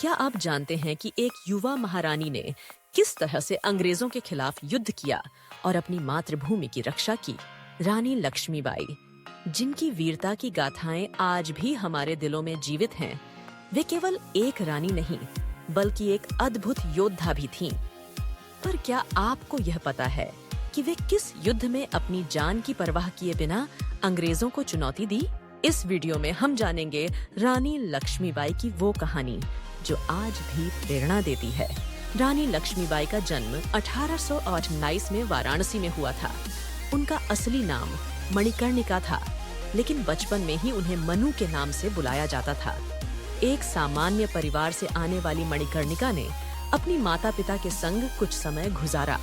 क्या आप जानते हैं कि एक युवा महारानी ने किस तरह से अंग्रेजों के खिलाफ युद्ध किया और अपनी मातृभूमि की रक्षा की? रानी लक्ष्मीबाई, जिनकी वीरता की गाथाएं आज भी हमारे दिलों में जीवित हैं, वे केवल एक रानी नहीं, बल्कि एक अद्भुत योद्धा भी थीं। पर क्या आपको यह पता है कि वे किस युद्ध में अपनी जान की परवाह किए बिना अंग्रेजों को चुनौती दी? इस वीडियो में हम जानेंगे रानी लक्ष्मीबाई की वो कहानी जो आज भी प्रेरणा देती है। रानी लक्ष्मीबाई का जन्म 1819 में वाराणसी में हुआ था। उनका असली नाम मणिकर्णिका था, लेकिन बचपन में ही उन्हें मनु के नाम से बुलाया जाता था। एक सामान्य परिवार से आने वाली मणिकर्णिका ने अपनी माता पिता के संग कुछ समय गुजारा,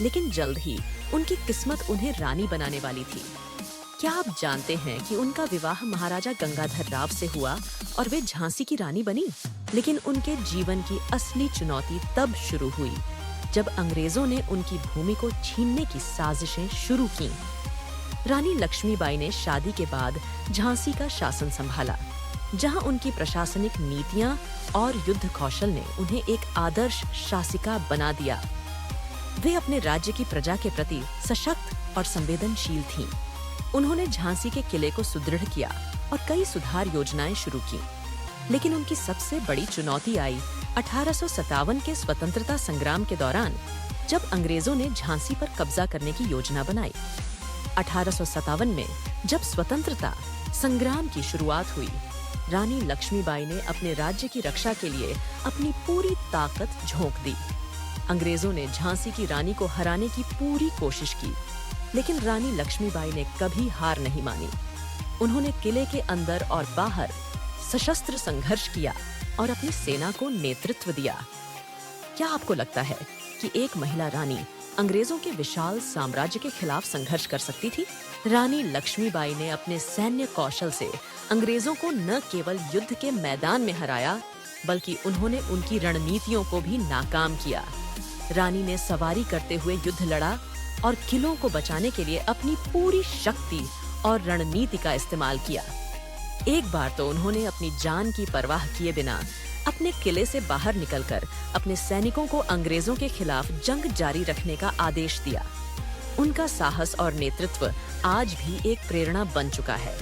लेकिन जल्द ही उनकी किस्मत उन्हें रानी बनाने वाली थी। क्या आप जानते हैं कि उनका विवाह महाराजा गंगाधर राव से हुआ और वे झांसी की रानी बनी? लेकिन उनके जीवन की असली चुनौती तब शुरू हुई जब अंग्रेजों ने उनकी भूमि को छीनने की साजिशें शुरू की। रानी लक्ष्मीबाई ने शादी के बाद झांसी का शासन संभाला, जहां उनकी प्रशासनिक नीतियां और युद्ध कौशल ने उन्हें एक आदर्श शासिका बना दिया। वे अपने राज्य की प्रजा के प्रति सशक्त और संवेदनशील थीं। उन्होंने झांसी के किले को सुदृढ़ किया और कई सुधार योजनाएं शुरू की। लेकिन उनकी सबसे बड़ी चुनौती आई 1857 के स्वतंत्रता संग्राम के दौरान, जब अंग्रेजों ने झांसी पर कब्जा करने की योजना बनाई। 1857 में जब स्वतंत्रता संग्राम की शुरुआत हुई, रानी लक्ष्मीबाई ने अपने राज्य की रक्षा के लिए अपनी पूरी ताकत झोंक दी। अंग्रेजों ने झांसी की रानी को हराने की पूरी कोशिश की, लेकिन रानी लक्ष्मीबाई ने कभी हार नहीं मानी। उन्होंने किले के अंदर और बाहर सशस्त्र संघर्ष किया और अपनी सेना को नेतृत्व दिया। क्या आपको लगता है कि एक महिला रानी अंग्रेजों के विशाल साम्राज्य के खिलाफ संघर्ष कर सकती थी? रानी लक्ष्मीबाई ने अपने सैन्य कौशल से अंग्रेजों को न केवल युद्ध के मैदान में हराया, बल्कि उन्होंने उनकी रणनीतियों को भी नाकाम किया। रानी ने सवारी करते हुए युद्ध लड़ा और किलों को बचाने के लिए अपनी पूरी शक्ति और रणनीति का इस्तेमाल किया। एक बार तो उन्होंने अपनी जान की परवाह किए बिना अपने किले से बाहर निकलकर अपने सैनिकों को अंग्रेजों के खिलाफ जंग जारी रखने का आदेश दिया। उनका साहस और नेतृत्व आज भी एक प्रेरणा बन चुका है।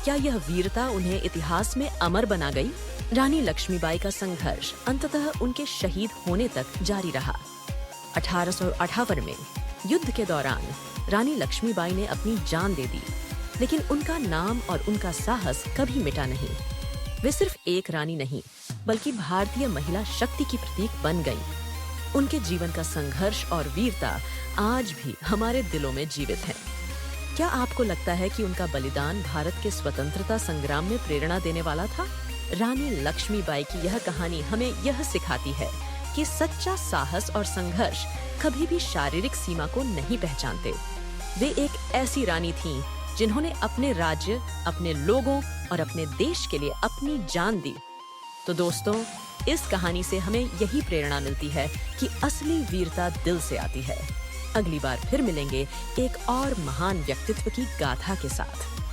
क्या यह वीरता उन्हें इतिहास में अमर बना गई? रानी लक्ष्मीबाई का संघर्ष अंततः उनके शहीद होने तक जारी रहा। 1858 में युद्ध के दौरान रानी लक्ष्मीबाई ने अपनी जान दे दी, लेकिन उनका नाम और उनका साहस कभी मिटा नहीं। वे सिर्फ एक रानी नहीं, बल्कि भारतीय महिला शक्ति की प्रतीक बन गईं। उनके जीवन का संघर्ष और वीरता आज भी हमारे दिलों में जीवित है। क्या आपको लगता है कि उनका बलिदान भारत के स्वतंत्रता संग्राम में प्रेरणा देने वाला था? रानी लक्ष्मीबाई की यह कहानी हमें यह सिखाती है कि सच्चा साहस और संघर्ष कभी भी शारीरिक सीमा को नहीं पहचानते। वे एक ऐसी रानी थीं जिन्होंने अपने राज्य, अपने लोगों और अपने देश के लिए अपनी जान दी। तो दोस्तों, इस कहानी से हमें यही प्रेरणा मिलती है कि असली वीरता दिल से आती है। अगली बार फिर मिलेंगे एक और महान व्यक्तित्व की गाथा के साथ।